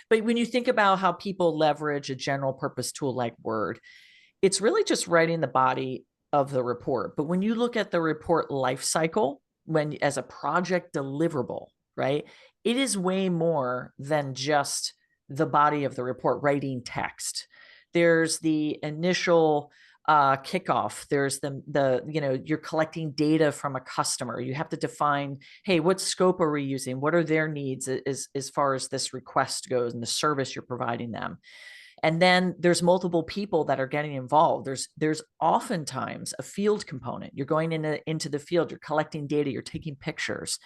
But when you think about how people leverage a general purpose tool like Word, it's really just writing the body of the report. But when you look at the report life cycle, when as a project deliverable, right, it is way more than just the body of the report, writing text. There's the initial kickoff. There's you're collecting data from a customer. You have to define, hey, what scope are we using? What are their needs as far as this request goes and the service you're providing them? And then there's multiple people that are getting involved. There's oftentimes a field component. You're going into the field, you're collecting data, you're taking pictures.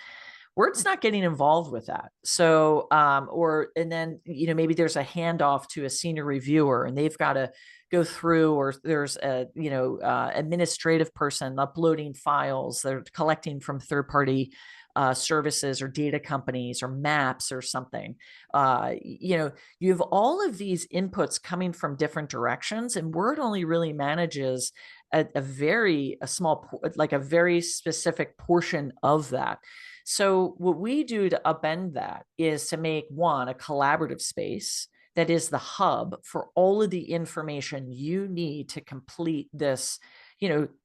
Word's not getting involved with that. So, and then, maybe there's a handoff to a senior reviewer and they've got to go through, or there's a, administrative person uploading files. They're collecting from third-party services or data companies or maps or something. You have all of these inputs coming from different directions, and Word only really manages a very specific portion of that. So what we do to upend that is to make a collaborative space that is the hub for all of the information you need to complete this,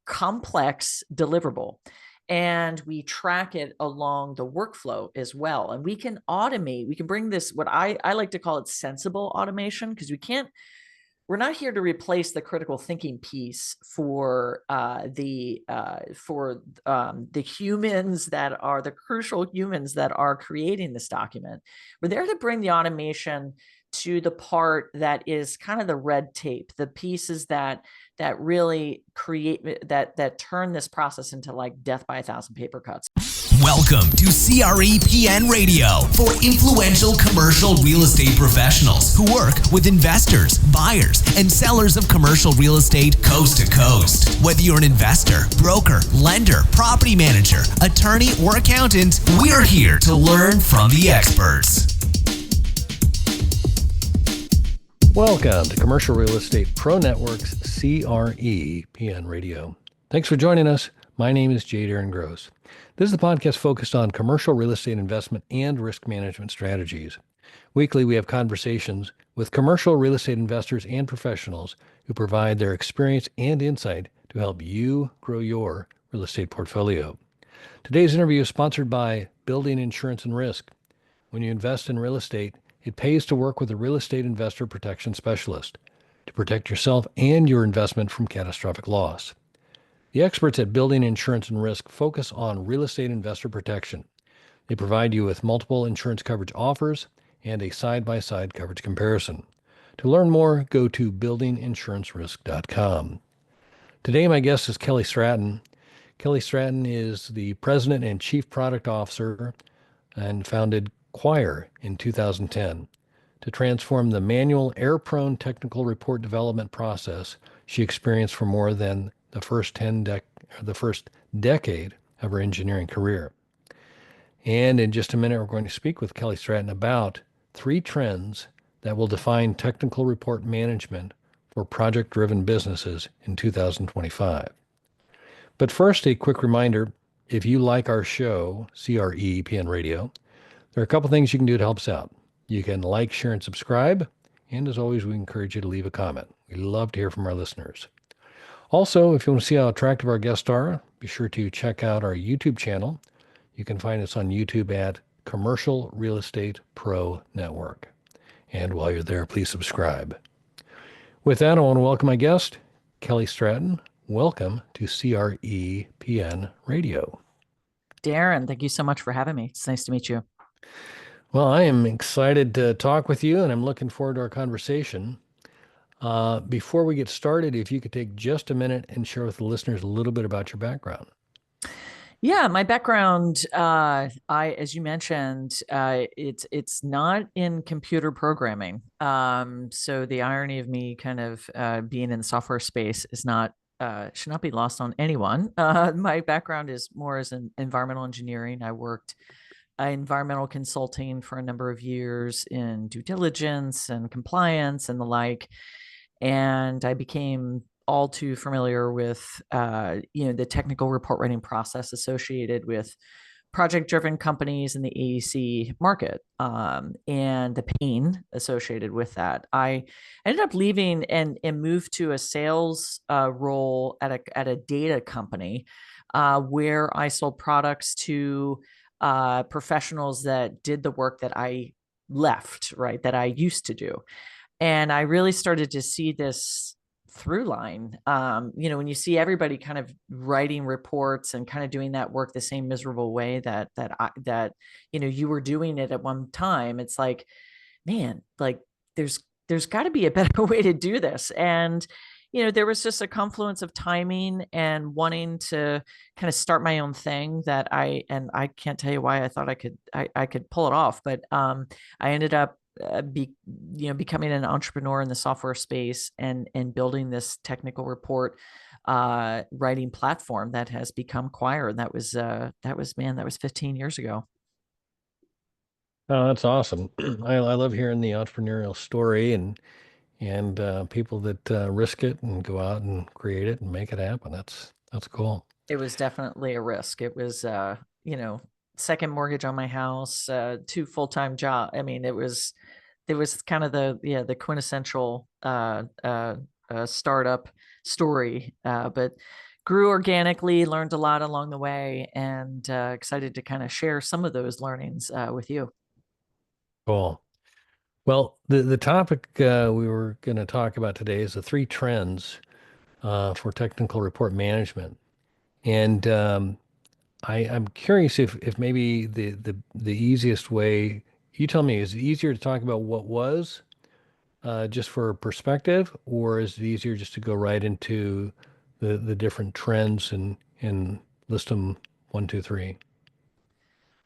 complex deliverable. And we track it along the workflow as well. And we can bring this, what I like to call it, sensible automation, because we're not here to replace the critical thinking piece for the humans that are the crucial humans that are creating this document. We're there to bring the automation to the part that is kind of the red tape, the pieces that really create that turn this process into like death by 1,000 paper cuts. Welcome to CRE Radio for influential commercial real estate professionals who work with investors, buyers, and sellers of commercial real estate coast to coast. Whether you're an investor, broker, lender, property manager, attorney, or accountant, we're here to learn from the experts. Welcome to Commercial Real Estate Pro Network's CRE Radio. Thanks for joining us. My name is J. Darren Gross. This is the podcast focused on commercial real estate investment and risk management strategies. Weekly, we have conversations with commercial real estate investors and professionals who provide their experience and insight to help you grow your real estate portfolio. Today's interview is sponsored by Building Insurance and Risk. When you invest in real estate, it pays to work with a real estate investor protection specialist to protect yourself and your investment from catastrophic loss. The experts at Building Insurance and Risk focus on real estate investor protection. They provide you with multiple insurance coverage offers and a side-by-side coverage comparison. To learn more, go to buildinginsurancerisk.com. Today, my guest is Kelly Stratton. Kelly Stratton is the president and chief product officer and founded Quire in 2010. To transform the manual, error-prone technical report development process she experienced for more than the first decade of her engineering career. And in just a minute, we're going to speak with Kelly Stratton about 3 trends that will define technical report management for project-driven businesses in 2025. But first, a quick reminder, if you like our show, CRE Radio, there are a couple things you can do to help us out. You can like, share, and subscribe. And as always, we encourage you to leave a comment. We love to hear from our listeners. Also, if you want to see how attractive our guests are, be sure to check out our YouTube channel. You can find us on YouTube at Commercial Real Estate Pro Network. And while you're there, please subscribe. With that, I want to welcome my guest, Kelly Stratton. Welcome to CRE Radio. Darren, thank you so much for having me. It's nice to meet you. Well, I am excited to talk with you, and I'm looking forward to our conversation. Before we get started, if you could take just a minute and share with the listeners a little bit about your background. Yeah, my background, as you mentioned, it's not in computer programming. So the irony of me kind of being in the software space is should not be lost on anyone. My background is more as an environmental engineering. I worked environmental consulting for a number of years in due diligence and compliance and the like. And I became all too familiar with, the technical report writing process associated with project-driven companies in the AEC market, and the pain associated with that. I ended up leaving and moved to a sales role at a data company, where I sold products to professionals that did the work that I left, right, that I used to do. And I really started to see this through line. When you see everybody kind of writing reports and kind of doing that work the same miserable way that you were doing it at one time, it's like, man, like there's got to be a better way to do this. And there was just a confluence of timing and wanting to kind of start my own thing that I can't tell you why I thought I could pull it off, but I ended up becoming an entrepreneur in the software space and building this technical report writing platform that has become Quire. And that was 15 years ago. Oh, that's awesome. I love hearing the entrepreneurial story and people that risk it and go out and create it and make it happen. That's cool. It was definitely a risk. It was, second mortgage on my house, two full-time job. I mean, it was kind of the quintessential startup story, but grew organically, learned a lot along the way, and excited to kind of share some of those learnings with you. Cool. Well, the topic we were going to talk about today is the three trends for technical report management. And I'm curious if maybe the easiest way, you tell me, is it easier to talk about what was just for perspective, or is it easier just to go right into the different trends and list them one, two, three?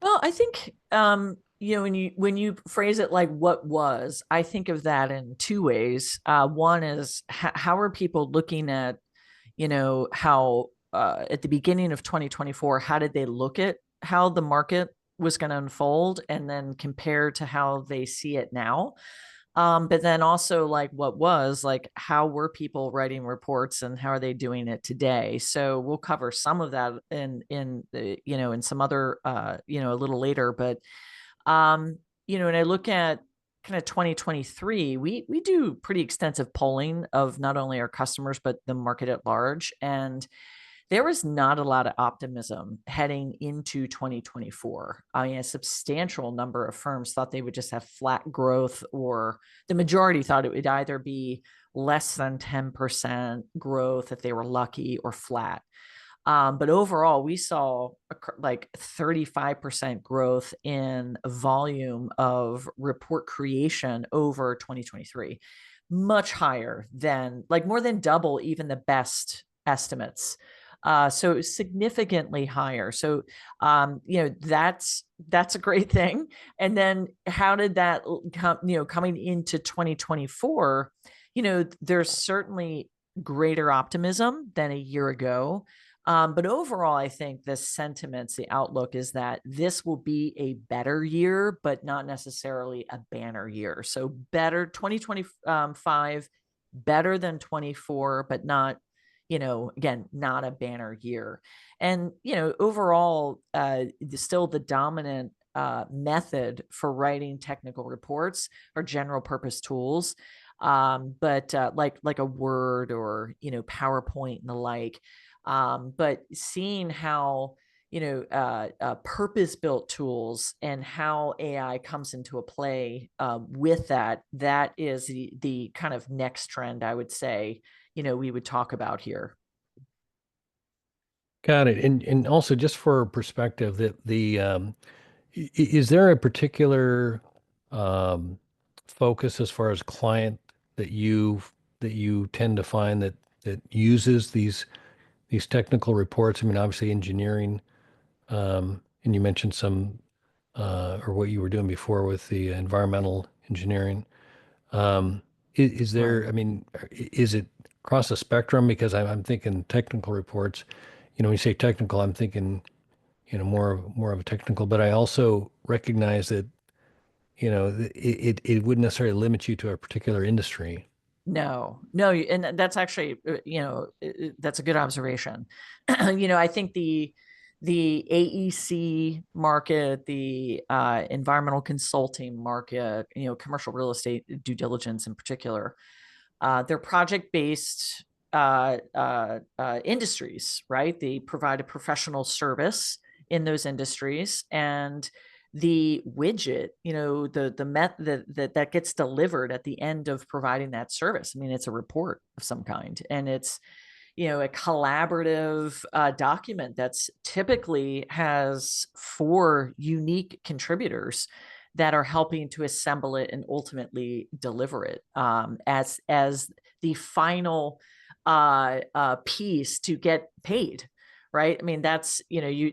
Well, I think when you phrase it like what was, I think of that in two ways. One is how are people looking at how at the beginning of 2024, how did they look at how the market was going to unfold, and then compare to how they see it now. But then also like what was like, how were people writing reports and how are they doing it today? So we'll cover some of that in some other a little later. But when I look at kind of 2023, we do pretty extensive polling of not only our customers but the market at large, and there was not a lot of optimism heading into 2024. I mean, a substantial number of firms thought they would just have flat growth, or the majority thought it would either be less than 10% growth if they were lucky, or flat. But overall, we saw like 35% growth in volume of report creation over 2023, much higher than, like, more than double even the best estimates. So significantly higher. So, that's a great thing. And then how did that come, coming into 2024, there's certainly greater optimism than a year ago. But overall, I think the sentiments, the outlook is that this will be a better year, but not necessarily a banner year. So better 2025, better than 24, but not, again, not a banner year. And, overall, still the dominant method for writing technical reports are general purpose tools. But like a Word or, PowerPoint and the like. But seeing how, purpose-built tools and how AI comes into a play with that is the kind of next trend, I would say, we would talk about here. Got it. And also just for perspective, that is there a particular um, focus as far as client that you tend to find that uses these technical reports? I mean, obviously engineering, and you mentioned some or what you were doing before with the environmental engineering. Is Right. there, I mean, is it across the spectrum? Because I'm thinking technical reports, when you say technical, I'm thinking, more of a technical, but I also recognize that, it wouldn't necessarily limit you to a particular industry. No, and that's actually, that's a good observation. I think the AEC market, the environmental consulting market, commercial real estate due diligence in particular. They're project-based industries, right? They provide a professional service in those industries, and the widget, the method that gets delivered at the end of providing that service. I mean, it's a report of some kind, and it's a collaborative document that's typically has 4 unique contributors that are helping to assemble it and ultimately deliver it as the final piece to get paid, right? I mean, that's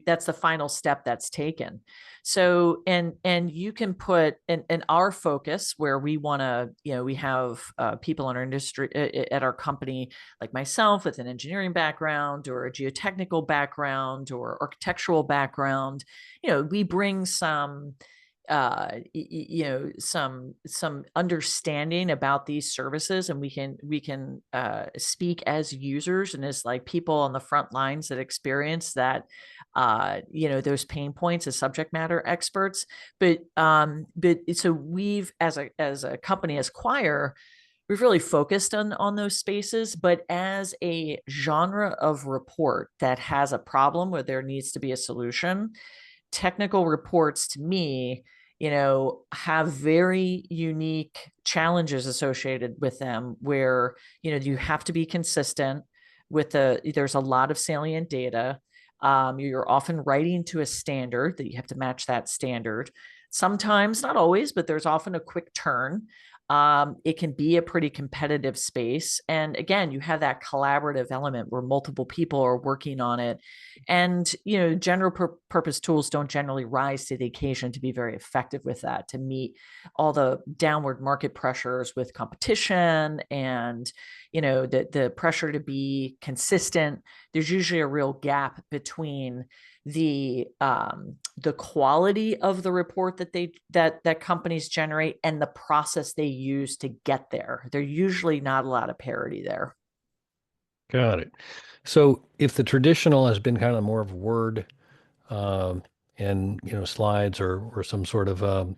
that's the final step that's taken. So and you can put in our focus where we want to, we have people in our industry at our company, like myself, with an engineering background or a geotechnical background or architectural background. We bring some some understanding about these services, and we can speak as users and as like people on the front lines that experience that those pain points as subject matter experts. But so we've as a company, as Quire, we've really focused on those spaces. But as a genre of report that has a problem where there needs to be a solution, technical reports to me, have very unique challenges associated with them where, you have to be consistent with there's a lot of salient data. You're often writing to a standard that you have to match that standard. Sometimes, not always, but there's often a quick turn. It can be a pretty competitive space. And again, you have that collaborative element where multiple people are working on it. And, general purpose tools don't generally rise to the occasion to be very effective with that, to meet all the downward market pressures with competition and, the pressure to be consistent. There's usually a real gap between the quality of the report that companies generate and the process they use to get there. There's usually not a lot of parity there. Got it. So if the traditional has been kind of more of Word, and slides or some sort of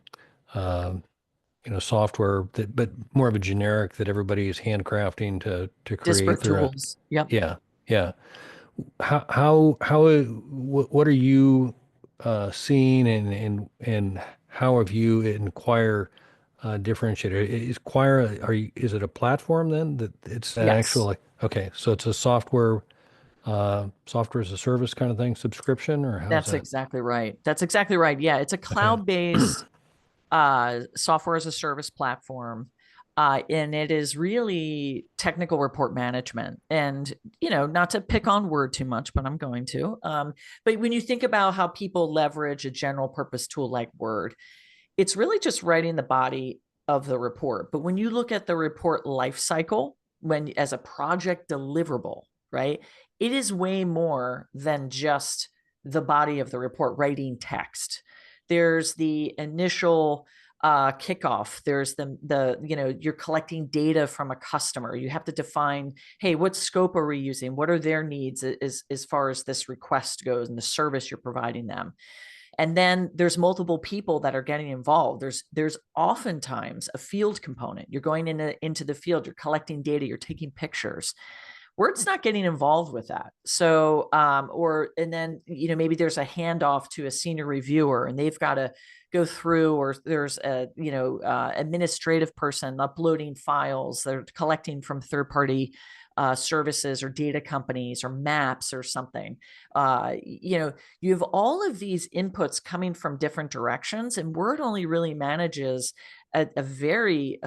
software but more of a generic that everybody is handcrafting to create Disparate their own. tools. Yep. Yeah, yeah. What are you seeing, and how have you in Quire differentiated? Is Quire, is it a platform then that it's an actual, Yes. like, okay, so it's a software as a service kind of thing, subscription, or how's That's that? exactly right. That's exactly right. Yeah, it's a Okay. cloud-based software as a service platform. And it is really technical report management. And, not to pick on Word too much, but I'm going to. But when you think about how people leverage a general purpose tool like Word, it's really just writing the body of the report. But when you look at the report life cycle, when as a project deliverable, right, it is way more than just the body of the report, writing text. There's the initial kickoff. There's you're collecting data from a customer. You have to define, hey, what scope are we using? What are their needs as far as this request goes and the service you're providing them? And then there's multiple people that are getting involved. There's oftentimes a field component. You're going into the field, you're collecting data, you're taking pictures. Word's not getting involved with that. So, and then, maybe there's a handoff to a senior reviewer and they've got to go through, or there's a, administrative person uploading files. They're collecting from third-party services or data companies or maps or something. You have all of these inputs coming from different directions, and Word only really manages a very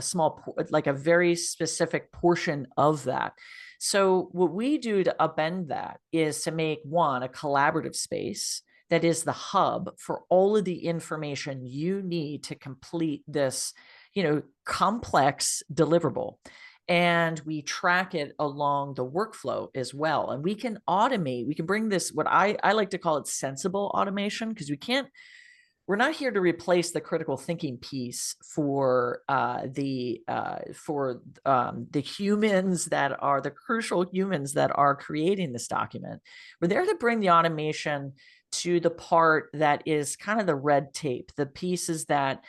specific portion of that. So what we do to upend that is to make a collaborative space that is the hub for all of the information you need to complete this, complex deliverable. And we track it along the workflow as well. And we can bring this, what I like to call it, sensible automation, because we're not here to replace the critical thinking piece for the humans that are the crucial humans that are creating this document. We're there to bring the automation to the part that is kind of the red tape, the pieces that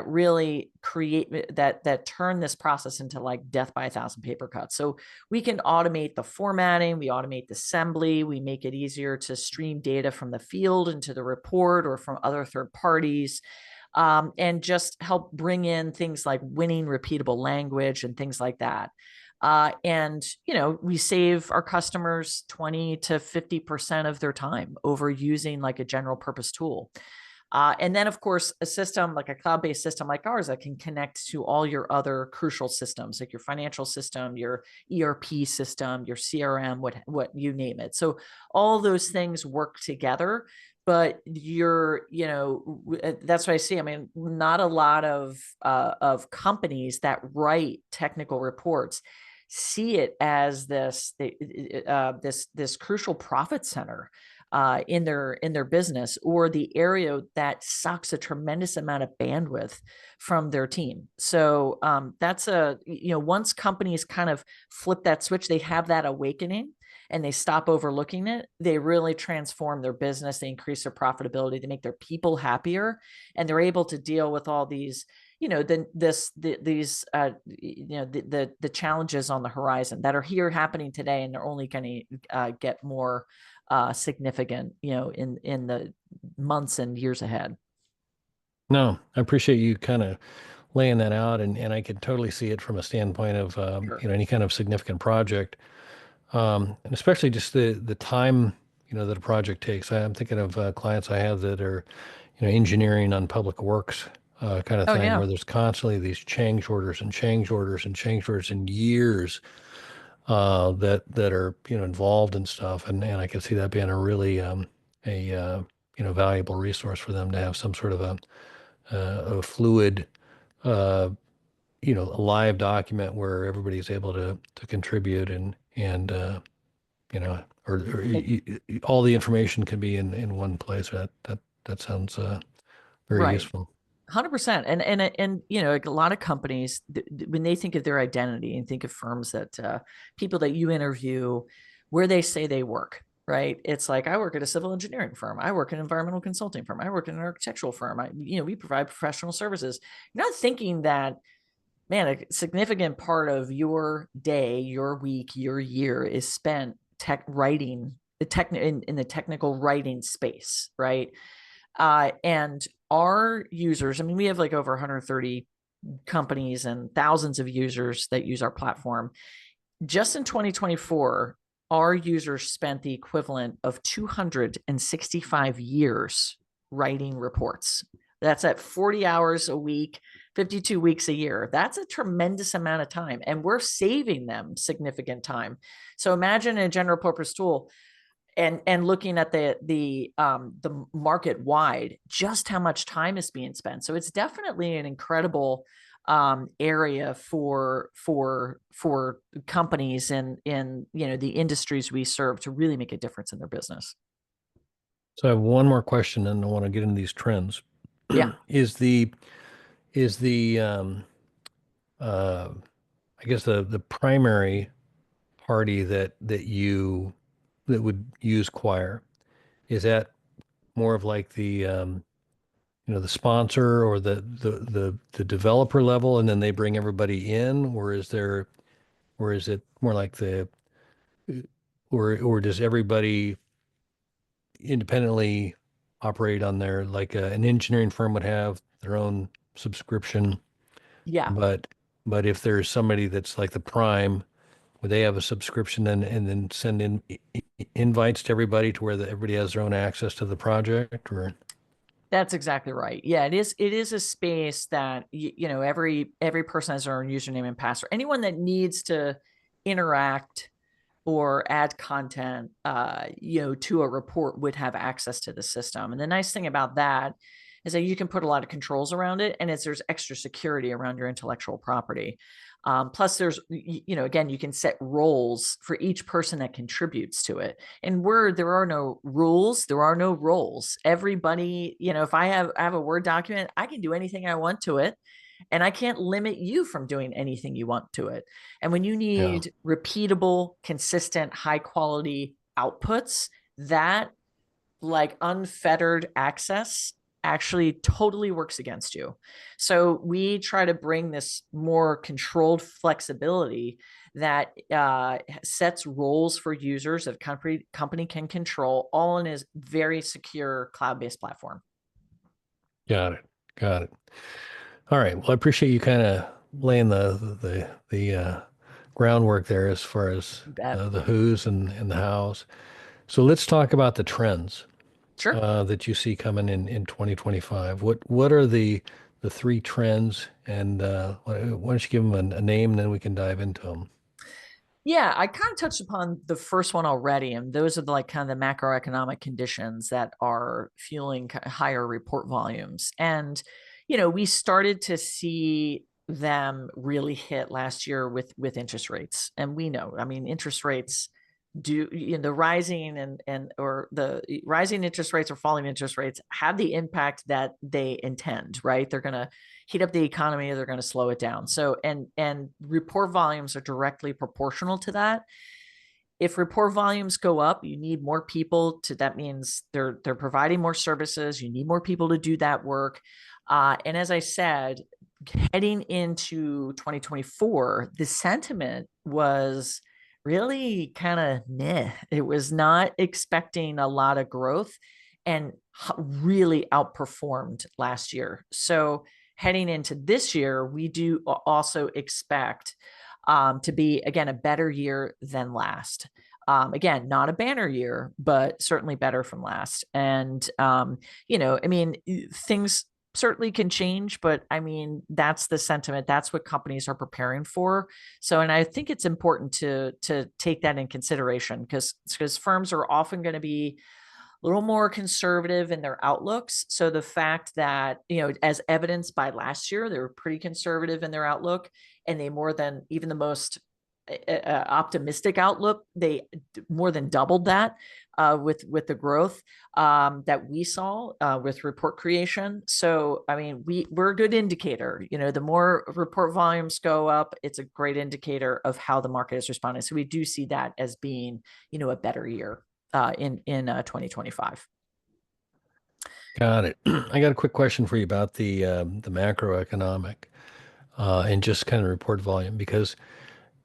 really create that turn this process into like death by a thousand paper cuts. So we can automate the formatting, we automate the assembly, we make it easier to stream data from the field into the report or from other third parties. And just help bring in things like winning repeatable language and things like that. And, we save our customers 20 to 50% of their time over using like a general purpose tool. And then, of course, a system like a cloud-based system like ours that can connect to all your other crucial systems, like your financial system, your ERP system, your CRM, what you name it. So all those things work together. But that's what I see. I mean, not a lot of companies that write technical reports see it as this crucial profit center in their business, or the area that sucks a tremendous amount of bandwidth from their team. So that's once companies kind of flip that switch, they have that awakening and they stop overlooking it, they really transform their business, they increase their profitability, they make their people happier, and they're able to deal with all these the challenges on the horizon that are here happening today, and they're only going to get more significant, in the months and years ahead. No, I appreciate you kind of laying that out, and I could totally see it from a standpoint of Sure. any kind of significant project, and especially just the time that a project takes. I'm thinking of clients I have that are engineering on public works kind of Oh thing, yeah. where there's constantly these change orders and change orders and change orders and years that are involved and stuff, and I can see that being a really valuable resource for them to have some sort of a fluid uh, a live document where everybody's able to contribute and all the information can be in one place. That sounds very Right. useful. 100%. And a lot of companies, when they think of their identity and think of firms that people that you interview, where they say they work, right? It's like, I work at a civil engineering firm, I work in an environmental consulting firm, I work in an architectural firm, we provide professional services. You're not thinking that, man, a significant part of your day, your week, your year is spent writing in the technical writing space, right? And our users, I mean, we have like over 130 companies and thousands of users that use our platform. Just in 2024, our users spent the equivalent of 265 years writing reports. That's at 40 hours a week, 52 weeks a year. That's a tremendous amount of time, and we're saving them significant time. So imagine a general purpose tool and looking at the market wide, just how much time is being spent. So it's definitely an incredible area for companies in the industries we serve to really make a difference in their business. So I have one more question, and I want to get into these trends. Yeah. Is the uh, I guess the primary party that would use Quire, is that more of like the sponsor or the developer level, and then they bring everybody in, or is it more like or does everybody independently operate on their, like an engineering firm would have their own subscription, Yeah. but if there's somebody that's like the prime, would they have a subscription and then send in invites to everybody to where everybody has their own access to the project? Or That's exactly right. Yeah, it is a space that every person has their own username and password. Anyone that needs to interact or add content to a report would have access to the system. And the nice thing about that is that you can put a lot of controls around it, and there's extra security around your intellectual property. Plus, there's, again, you can set roles for each person that contributes to it. And there are no rules, there are no roles. Everybody, if I have a Word document, I can do anything I want to it, and I can't limit you from doing anything you want to it. And when you yeah, need repeatable, consistent, high quality outputs, that like unfettered access actually totally works against you. So we try to bring this more controlled flexibility that sets roles for users that company can control, all in a very secure cloud-based platform. Got it. Got it. All right. Well, I appreciate you kind of laying the groundwork there as far as You bet. the who's and the hows. So let's talk about the trends Sure. that you see coming in 2025. What are the three trends, and why don't you give them a name, and then we can dive into them. Yeah, I kind of touched upon the first one already, and those are the, like kind of the macroeconomic conditions that are fueling higher report volumes. And we started to see them really hit last year with interest rates, and we know, I mean, interest rates do the rising and or the rising interest rates or falling interest rates have the impact that they intend, right? They're going to heat up the economy, or they're going to slow it down. So and report volumes are directly proportional to that. If report volumes go up, you need more people to, that means they're providing more services, you need more people to do that work. And as I said, heading into 2024, the sentiment was really kind of meh. It was not expecting a lot of growth and really outperformed last year. So heading into this year, we do also expect to be, again, a better year than last. Again, not a banner year, but certainly better from last. And, I mean, things certainly can change, but I mean, that's the sentiment. That's what companies are preparing for. So, and I think it's important to take that in consideration, because firms are often going to be a little more conservative in their outlooks. So the fact that, as evidenced by last year, they were pretty conservative in their outlook, and they more than even the most optimistic outlook, they more than doubled that with the growth that we saw with report creation. So, I mean, we're a good indicator. The more report volumes go up, it's a great indicator of how the market is responding. So we do see that as being, a better year in 2025. Got it. I got a quick question for you about the macroeconomic and just kind of report volume, because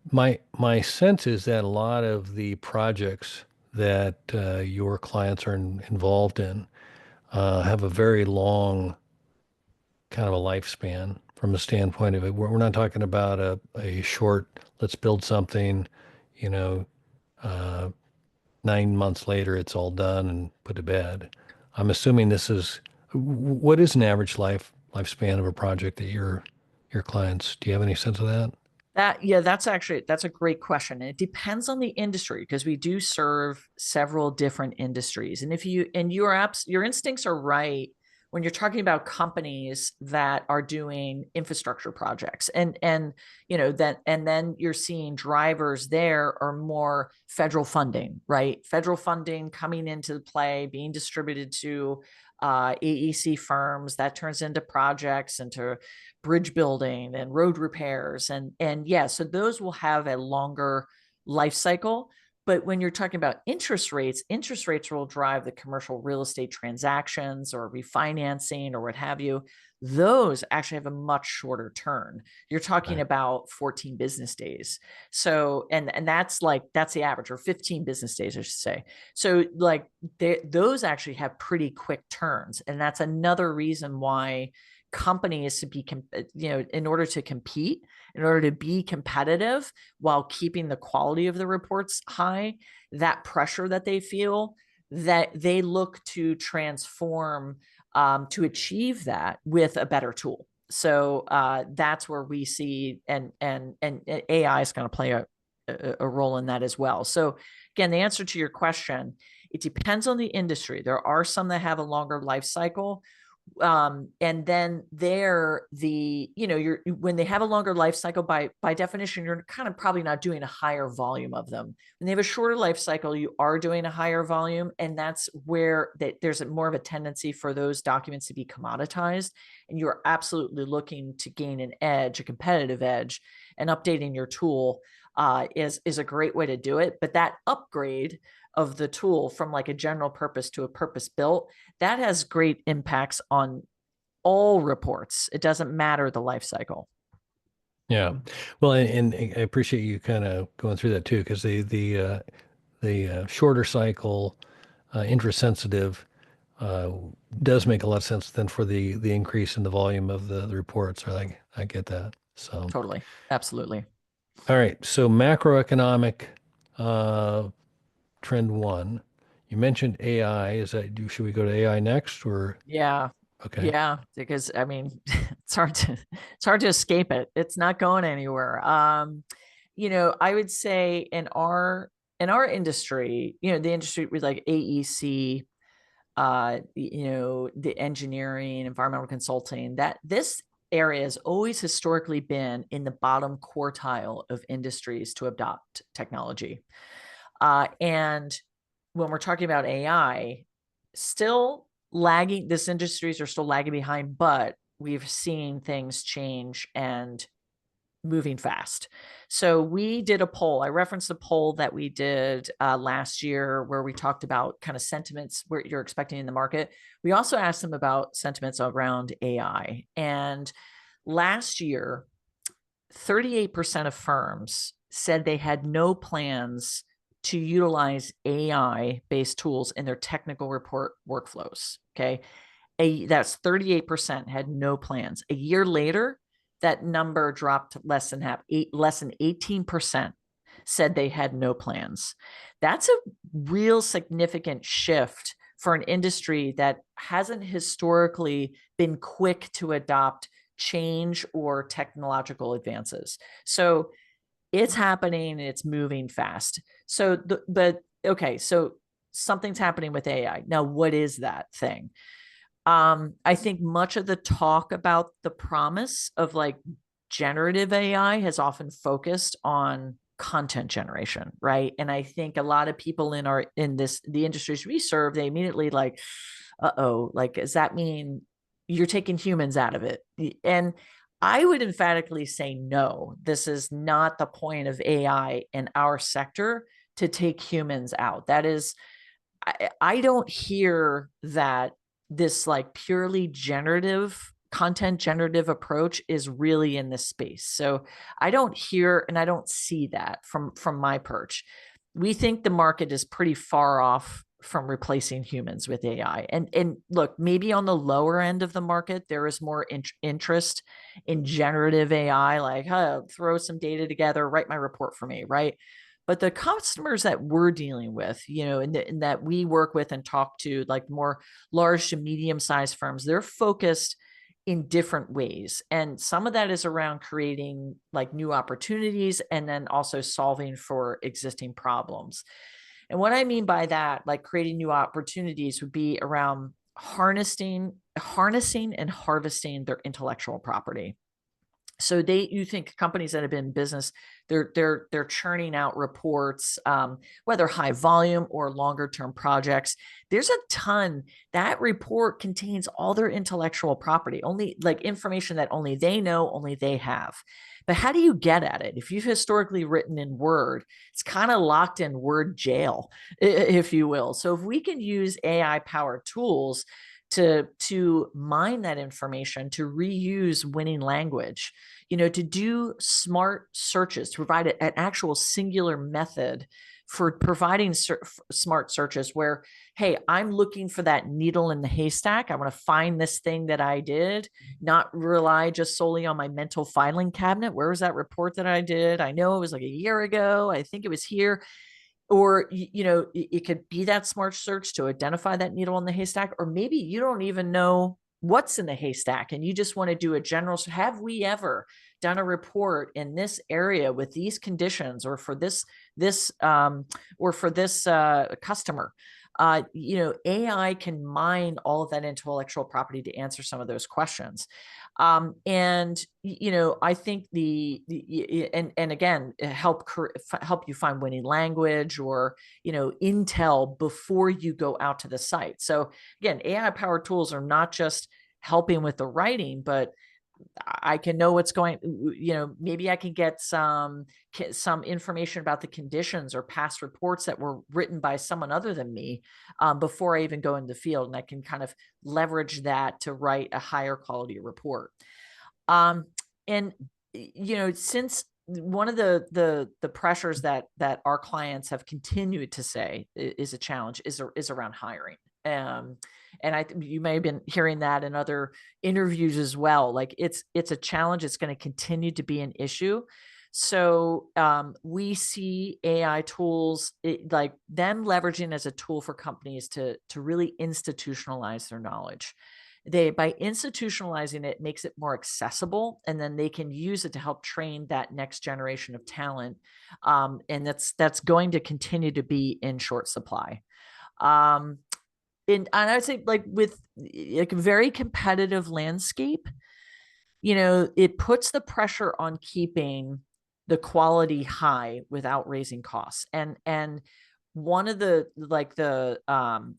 my sense is that a lot of the projects that your clients are involved in have a very long kind of a lifespan from a standpoint of it. We're not talking about a short, let's build something, you know, uh, 9 months later, it's all done and put to bed. I'm assuming this is, what is an average lifespan of a project that your clients, do you have any sense of that? Yeah, that's a great question. And it depends on the industry, because we do serve several different industries. And your instincts are right when you're talking about companies that are doing infrastructure projects, and then you're seeing drivers there are more federal funding, right? Federal funding coming into play, being distributed to AEC firms, that turns into projects, into bridge building and road repairs, and yeah, so those will have a longer life cycle. But when you're talking about interest rates will drive the commercial real estate transactions or refinancing or what have you. Those actually have a much shorter turn. You're talking Right. about 14 business days. So, and that's the average, or 15 business days, I should say. So like those actually have pretty quick turns. And that's another reason why companies, to be, in order to compete, in order to be competitive while keeping the quality of the reports high, that pressure that they feel, that they look to transform to achieve that with a better tool. So that's where we see, and AI is going to play a role in that as well. So again, the answer to your question, it depends on the industry. There are some that have a longer life cycle, and then you're, when they have a longer life cycle, by definition, you're kind of probably not doing a higher volume of them. When they have a shorter life cycle, you are doing a higher volume, and that's where there's more of a tendency for those documents to be commoditized, and you're absolutely looking to gain an edge, a competitive edge, and updating your tool is a great way to do it. But that upgrade of the tool from like a general purpose to a purpose built, that has great impacts on all reports. It doesn't matter the life cycle. Yeah. Well, and I appreciate you kind of going through that too, because the shorter cycle, interest sensitive, uh, does make a lot of sense than for the increase in the volume of the reports. I get that. So, Totally. Absolutely. all right. So macroeconomic, uh, trend one. You mentioned AI. Should we go to AI next or Yeah. okay? Yeah, because I mean, it's hard to escape it. It's not going anywhere. I would say in our industry, the industry with like AEC, the engineering, environmental consulting, that this area has always historically been in the bottom quartile of industries to adopt technology. And when we're talking about AI, still lagging, this industries are still lagging behind, but we've seen things change and moving fast. So we did a poll. I referenced a poll that we did last year where we talked about kind of sentiments where you're expecting in the market. We also asked them about sentiments around AI. And last year, 38% of firms said they had no plans to utilize AI based tools in their technical report workflows. Okay. That's 38% had no plans. A year later, that number dropped less than half, less than 18% said they had no plans. That's a real significant shift for an industry that hasn't historically been quick to adopt change or technological advances. So it's happening, it's moving fast. So something's happening with AI. Now, what is that thing? I think much of the talk about the promise of like generative AI has often focused on content generation, right? And I think a lot of people the industries we serve, they immediately like, uh-oh, like, does that mean you're taking humans out of it? And I would emphatically say no, this is not the point of AI in our sector to take humans out. That is, I don't hear that this like purely content generative approach is really in this space. So I don't hear and I don't see that from my perch. We think the market is pretty far off from replacing humans with AI. And look, maybe on the lower end of the market there is more interest in generative AI, like, throw some data together, write my report for me, right? But the customers that we're dealing with, and that we work with and talk to, like more large to medium sized firms, they're focused in different ways. And some of that is around creating like new opportunities and then also solving for existing problems. And what I mean by that, like creating new opportunities, would be around harnessing and harvesting their intellectual property. So you think companies that have been in business, they're churning out reports, whether high volume or longer term projects. There's a ton. That report contains all their intellectual property, only like information that only they know, only they have. But how do you get at it? If you've historically written in Word, it's kind of locked in Word jail, if you will. So if we can use AI powered tools to mine that information, to reuse winning language, to do smart searches, to provide an actual singular method for providing smart searches where, hey, I'm looking for that needle in the haystack. I want to find this thing that I did, not rely just solely on my mental filing cabinet. Where was that report that I did? I know it was like a year ago. I think it was here. Or it could be that smart search to identify that needle in the haystack, or maybe you don't even know what's in the haystack and you just want to do a general, have we ever done a report in this area with these conditions, or for this customer? AI can mine all of that intellectual property to answer some of those questions. And I think and again, help you find winning language or intel before you go out to the site. So again, AI powered tools are not just helping with the writing, but I can know what's going, maybe I can get some information about the conditions or past reports that were written by someone other than me, before I even go in the field, and I can kind of leverage that to write a higher quality report. Um, and since one of the pressures that our clients have continued to say is a challenge is around hiring. Um, and you may have been hearing that in other interviews as well. Like it's a challenge. It's going to continue to be an issue. So we see AI tools, like them leveraging as a tool for companies to really institutionalize their knowledge. By institutionalizing it, makes it more accessible, and then they can use it to help train that next generation of talent. And that's going to continue to be in short supply. Um, and I would say, like, with like a very competitive landscape, it puts the pressure on keeping the quality high without raising costs. And one of the like the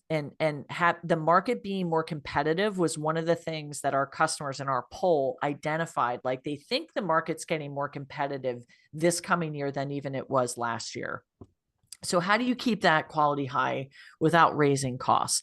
and have the market being more competitive was one of the things that our customers in our poll identified. Like, they think the market's getting more competitive this coming year than even it was last year. So how do you keep that quality high without raising costs?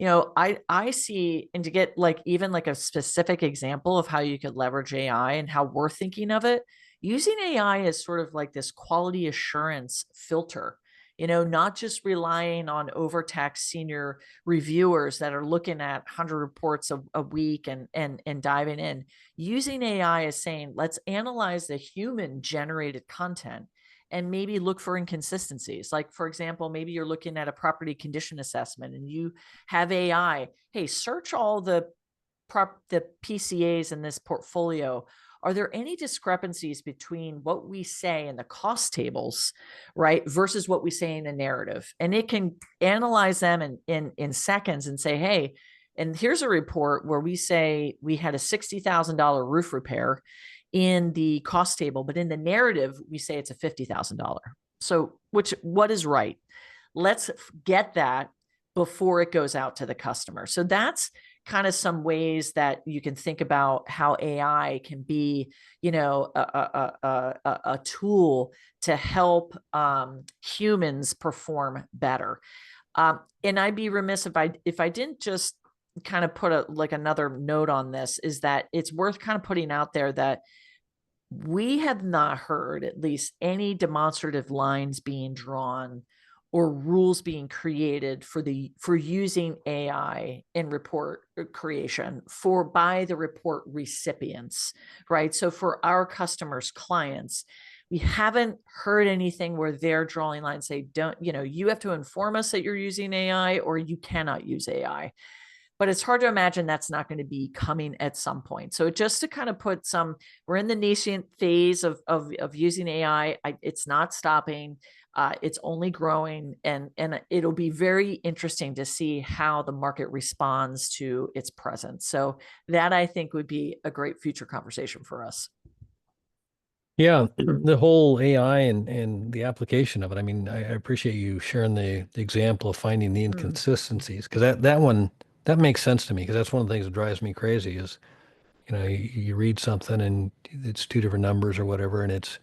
I see, and to get like even like a specific example of how you could leverage AI and how we're thinking of it, using AI as sort of like this quality assurance filter, not just relying on overtaxed senior reviewers that are looking at 100 reports a week and diving in. Using AI as saying, let's analyze the human generated content and maybe look for inconsistencies. Like, for example, maybe you're looking at a property condition assessment and you have AI, hey, search all the PCAs in this portfolio. Are there any discrepancies between what we say in the cost tables, right, versus what we say in the narrative? And it can analyze them in seconds and say, hey, and here's a report where we say we had a $60,000 roof repair in the cost table, but in the narrative, we say it's a $50,000. So what is right? Let's get that before it goes out to the customer. So that's kind of some ways that you can think about how AI can be, a tool to help humans perform better. And I'd be remiss if I didn't just kind of put another note on this, is that it's worth kind of putting out there that we have not heard at least any demonstrative lines being drawn or rules being created for using AI in report creation by the report recipients, right? So for our customers, clients, we haven't heard anything where they're drawing lines, say, you have to inform us that you're using AI or you cannot use AI. But it's hard to imagine that's not going to be coming at some point. So just to kind of we're in the nascent phase of using AI. It's not stopping. It's only growing, and it'll be very interesting to see how the market responds to its presence. So that, I think, would be a great future conversation for us. Yeah, the whole AI and the application of it. I mean, I appreciate you sharing the example of finding the inconsistencies, because that one, that makes sense to me, because that's one of the things that drives me crazy is, you read something and it's two different numbers or whatever, and it's,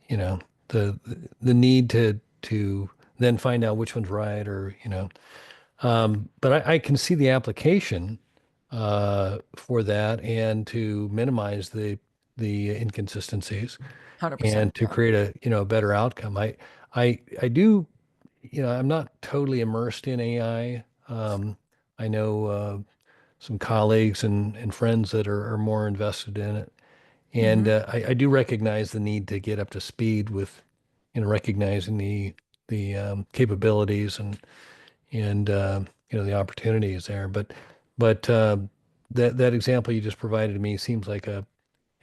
you know, the the need to then find out which one's right, or, but I can see the application for that, and to minimize the inconsistencies, 100%. and to create a, a better outcome. I do, I'm not totally immersed in AI. I know some colleagues and friends that are more invested in it. And Mm-hmm. I do recognize the need to get up to speed with, recognizing the capabilities and the opportunities there. But that example you just provided to me seems like a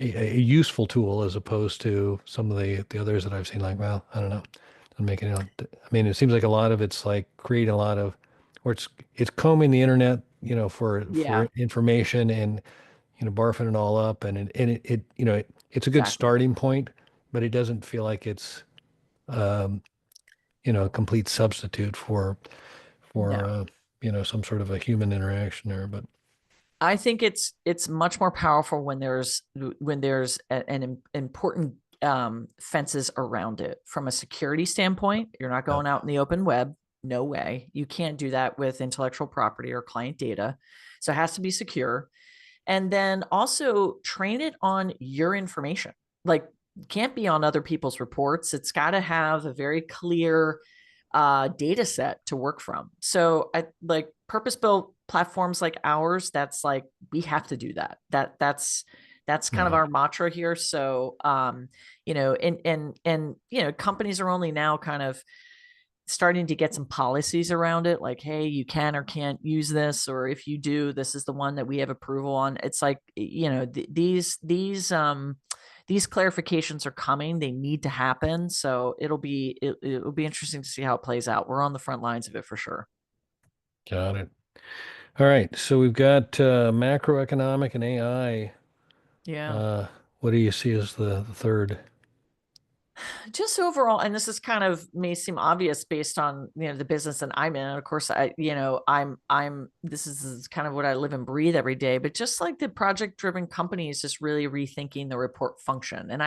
useful tool, as opposed to some of the others that I've seen. Like, well, I don't know, doesn't make any. I mean, it seems like a lot of it's like creating a lot of, or it's combing the internet, for Yeah, information, and barfing it all up, and it's a good exactly. starting point, but it doesn't feel like it's um, a complete substitute for No. some sort of a human interaction there. But I think it's much more powerful when there's an important fences around it from a security standpoint. You're not Yeah. going out in the open web. No way. You can't do that with intellectual property or client data. So it has to be secure. And then also train it on your information. Like, can't be on other people's reports. It's got to have a very clear data set to work from. So I like purpose built platforms like ours. That's like, we have to do that. That's kind of Yeah. our mantra here. So companies are only now kind of starting to get some policies around it, like, hey, you can or can't use this, or if you do, this is the one that we have approval on. It's like, these clarifications are coming. They need to happen. So it'll be interesting to see how it plays out. We're on the front lines of it for sure. Got it. All right. So we've got macroeconomic and AI. Yeah. Uh, what do you see as the third? Just overall, and this is kind of may seem obvious based on the business that I'm in. And of course, I'm this is kind of what I live and breathe every day. But just like the project driven companies, just really rethinking the report function. And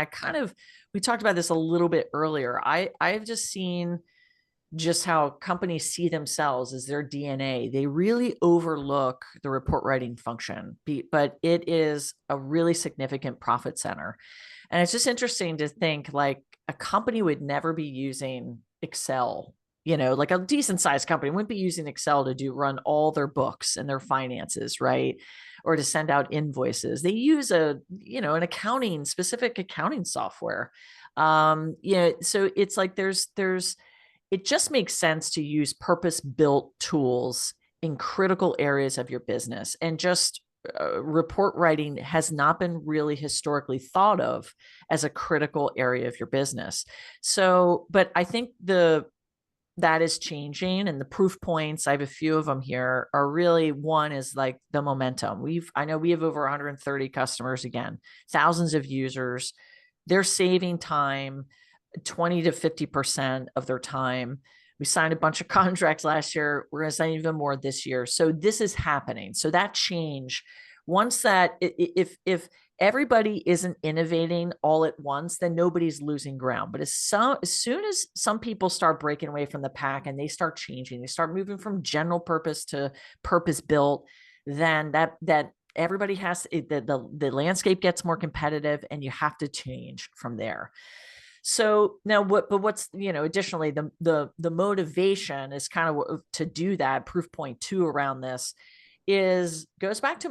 we talked about this a little bit earlier. I've just seen just how companies see themselves as their DNA. They really overlook the report writing function, but it is a really significant profit center. And it's just interesting to think like a company would never be using Excel, like a decent sized company wouldn't be using Excel to run all their books and their finances, right? Or to send out invoices. They use an specific accounting software. So it's like it just makes sense to use purpose built tools in critical areas of your business. And just report writing has not been really historically thought of as a critical area of your business. So, but I think that is changing, and the proof points, I have a few of them here, are really, one is like the momentum. I know we have over 130 customers, again, thousands of users. They're saving time, 20 to 50% of their time. We signed a bunch of contracts last year. We're going to sign even more this year. So this is happening. So that change, once that, if everybody isn't innovating all at once, then nobody's losing ground. But as soon as some people start breaking away from the pack and they start changing, they start moving from general purpose to purpose built, then that everybody the landscape gets more competitive, and you have to change from there. So now what's, additionally, the motivation is kind of to do that. Proof point two around this goes back to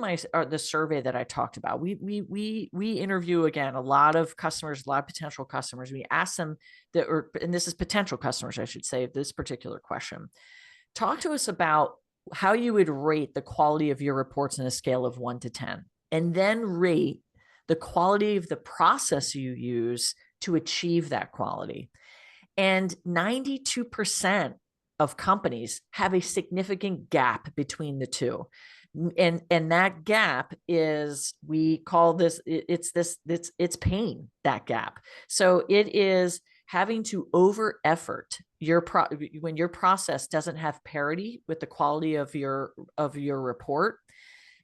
the survey that I talked about. We interview, again, a lot of customers, a lot of potential customers. We ask them and this is potential customers, I should say, this particular question. Talk to us about how you would rate the quality of your reports on a scale of 1 to 10, and then rate the quality of the process you use to achieve that quality. And 92% of companies have a significant gap between the two. And that gap is, we call this, it's pain, that gap. So it is having to over effort when your process doesn't have parity with the quality of your report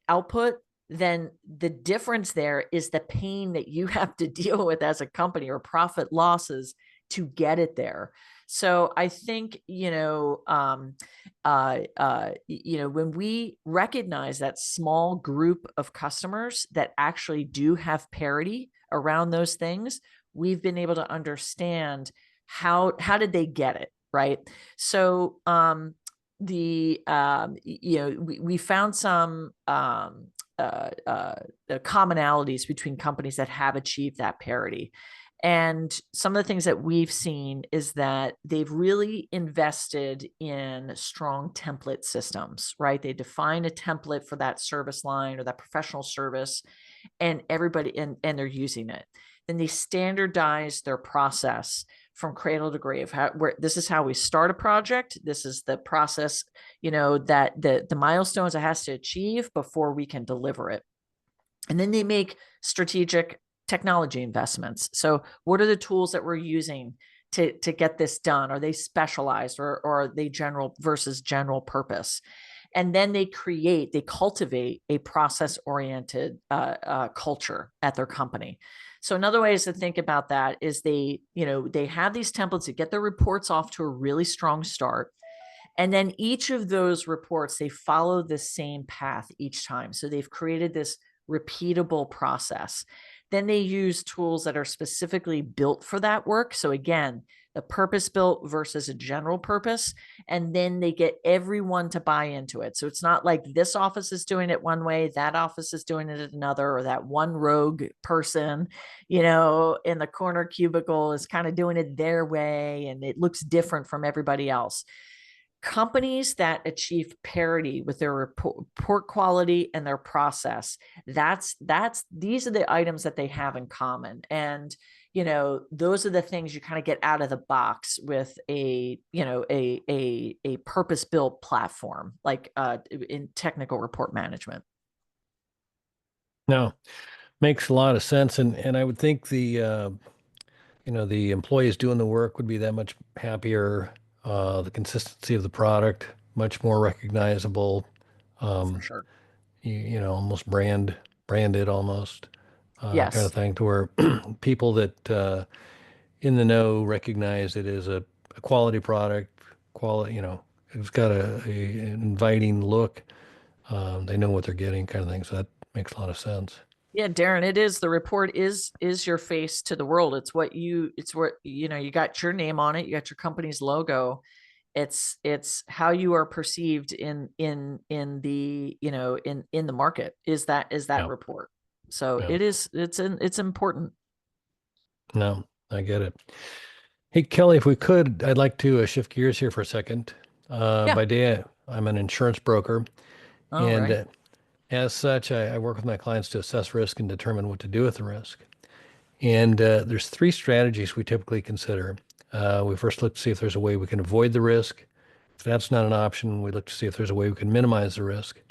output. Then the difference there is the pain that you have to deal with as a company, or profit losses, to get it there. So I think, when we recognize that small group of customers that actually do have parity around those things, we've been able to understand how did they get it, right? So we found some commonalities between companies that have achieved that parity. And some of the things that we've seen is that they've really invested in strong template systems, right? They define a template for that service line or that professional service, and everybody, and they're using it. Then they standardize their process from cradle to grave. This is how we start a project. This is the process, that the milestones it has to achieve before we can deliver it. And then they make strategic technology investments. So what are the tools that we're using to get this done? Are they specialized, or are they general versus general purpose? And then they cultivate a process oriented culture at their company. So another way is to think about that is they have these templates that get their reports off to a really strong start. And then each of those reports, they follow the same path each time. So they've created this repeatable process. Then they use tools that are specifically built for that work. So again, the purpose built versus a general purpose. And then they get everyone to buy into it. So it's not like this office is doing it one way, that office is doing it another, or that one rogue person, in the corner cubicle is kind of doing it their way and it looks different from everybody else. Companies that achieve parity with their report quality and their process, these are the items that they have in common. And those are the things you kind of get out of the box with a purpose built platform like in technical report management. No, makes a lot of sense. And I would think the employees doing the work would be that much happier. The consistency of the product, much more recognizable. For Um, sure. Almost branded almost, kind of Yes. thing to where people that in the know recognize it as a quality product, quality, it's got an inviting look. They know what they're getting kind of thing. So that makes a lot of sense. Yeah, Darren, it is. The report is your face to the world. You got your name on it, you got your company's logo. It's how you are perceived in the, in the market is that Yeah. report. So Yeah. it's important. No, I get it. Hey, Kelly, if we could, I'd like to shift gears here for a second. Yeah. By day, I'm an insurance broker, All and right. as such, I work with my clients to assess risk and determine what to do with the risk. And there's three strategies we typically consider. We first look to see if there's a way we can avoid the risk. If that's not an option, we look to see if there's a way we can minimize the risk.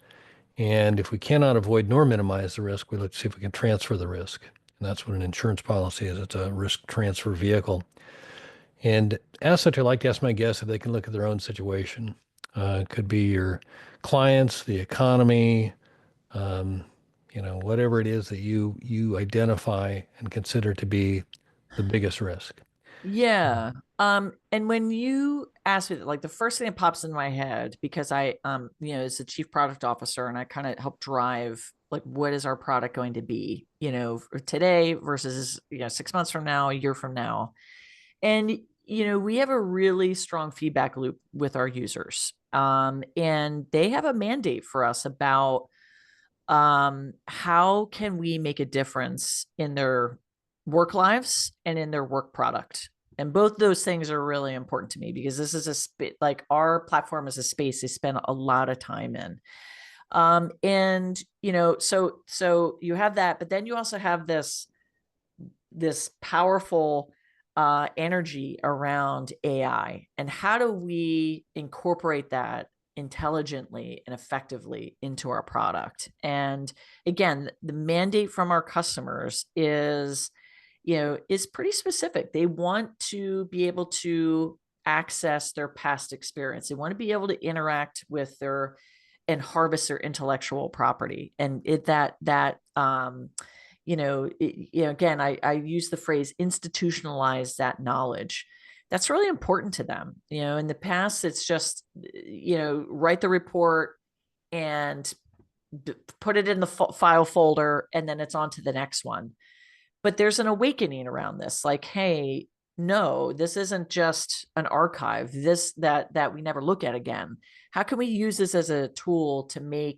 And if we cannot avoid nor minimize the risk, we look to see if we can transfer the risk. And that's what an insurance policy is. It's a risk transfer vehicle. And as such, I like to ask my guests if they can look at their own situation. It could be your clients, the economy, um, whatever it is that you identify and consider to be the biggest risk. Yeah. And when you ask me, like the first thing that pops in my head, because as the chief product officer and I kind of help drive like what is our product going to be, for today versus 6 months from now, a year from now. And we have a really strong feedback loop with our users. And they have a mandate for us about how can we make a difference in their work lives and in their work product. And both those things are really important to me because this is like our platform is a space they spend a lot of time in. And so you have that, but then you also have this powerful energy around AI, and how do we incorporate that intelligently and effectively into our product? And again, the mandate from our customers is pretty specific. They want to be able to access their past experience. They want to be able to interact with their and harvest their intellectual property. And again, I use the phrase institutionalize that knowledge. That's really important to them. In the past, it's just, write the report and put it in the file folder, and then it's on to the next one. But there's an awakening around this. Like, hey, no, this isn't just an archive, that we never look at again. How can we use this as a tool to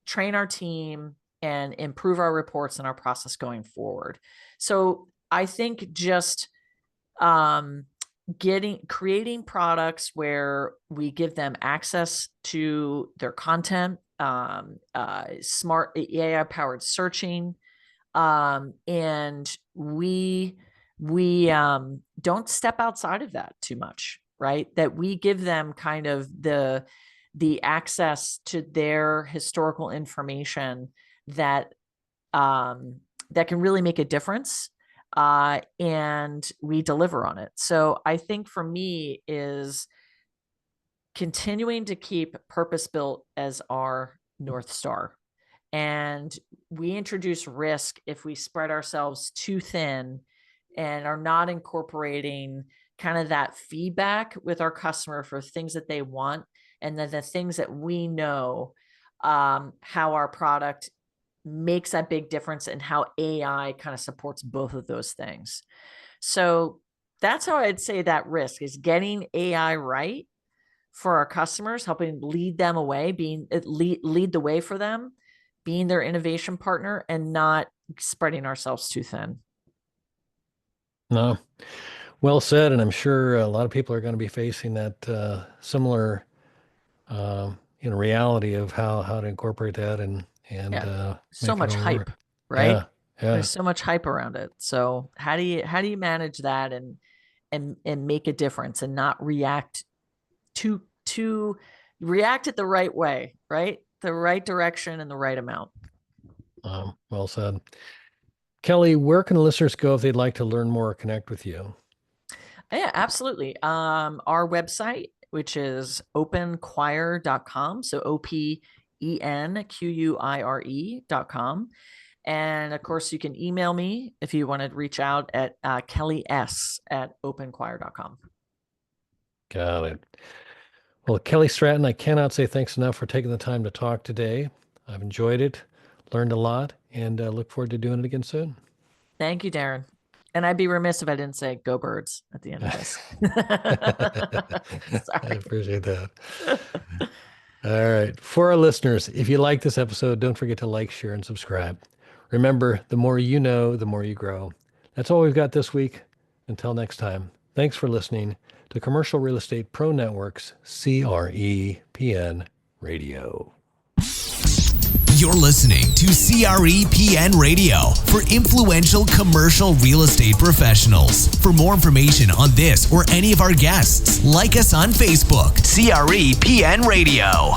train our team and improve our reports and our process going forward? So I think just creating products where we give them access to their content, smart AI powered searching, and we don't step outside of that too much, right? That we give them kind of the access to their historical information that that can really make a difference, and we deliver on it. So I think for me is continuing to keep purpose built as our North Star. And we introduce risk if we spread ourselves too thin and are not incorporating kind of that feedback with our customer for things that they want, and then the things that we know, how our product makes that big difference and how AI kind of supports both of those things. So that's how I'd say that risk is getting AI right for our customers, helping lead them away, lead the way for them, being their innovation partner, and not spreading ourselves too thin. No, well said. And I'm sure a lot of people are going to be facing that similar, reality of how to incorporate that and So make it much all hype, work. right? Yeah, yeah. There's so much hype around it. So how do you manage that and make a difference and not react to react it the right way, right? The right direction and the right amount. Well said. Kelly, where can listeners go if they'd like to learn more or connect with you? Yeah, absolutely. Our website, which is openquire.com. So OPENQUIRE.com. And of course, you can email me if you want to reach out at kellys@openquire.com. Got it. Well, Kelly Stratton, I cannot say thanks enough for taking the time to talk today. I've enjoyed it, learned a lot, and look forward to doing it again soon. Thank you, Darren. And I'd be remiss if I didn't say go birds at the end of this. I appreciate that. All right. For our listeners, if you like this episode, don't forget to like, share, and subscribe. Remember, the more you know, the more you grow. That's all we've got this week. Until next time, thanks for listening to Commercial Real Estate Pro Network's CREPN Radio. You're listening to CREPN Radio for influential commercial real estate professionals. For more information on this or any of our guests, like us on Facebook, CREPN Radio.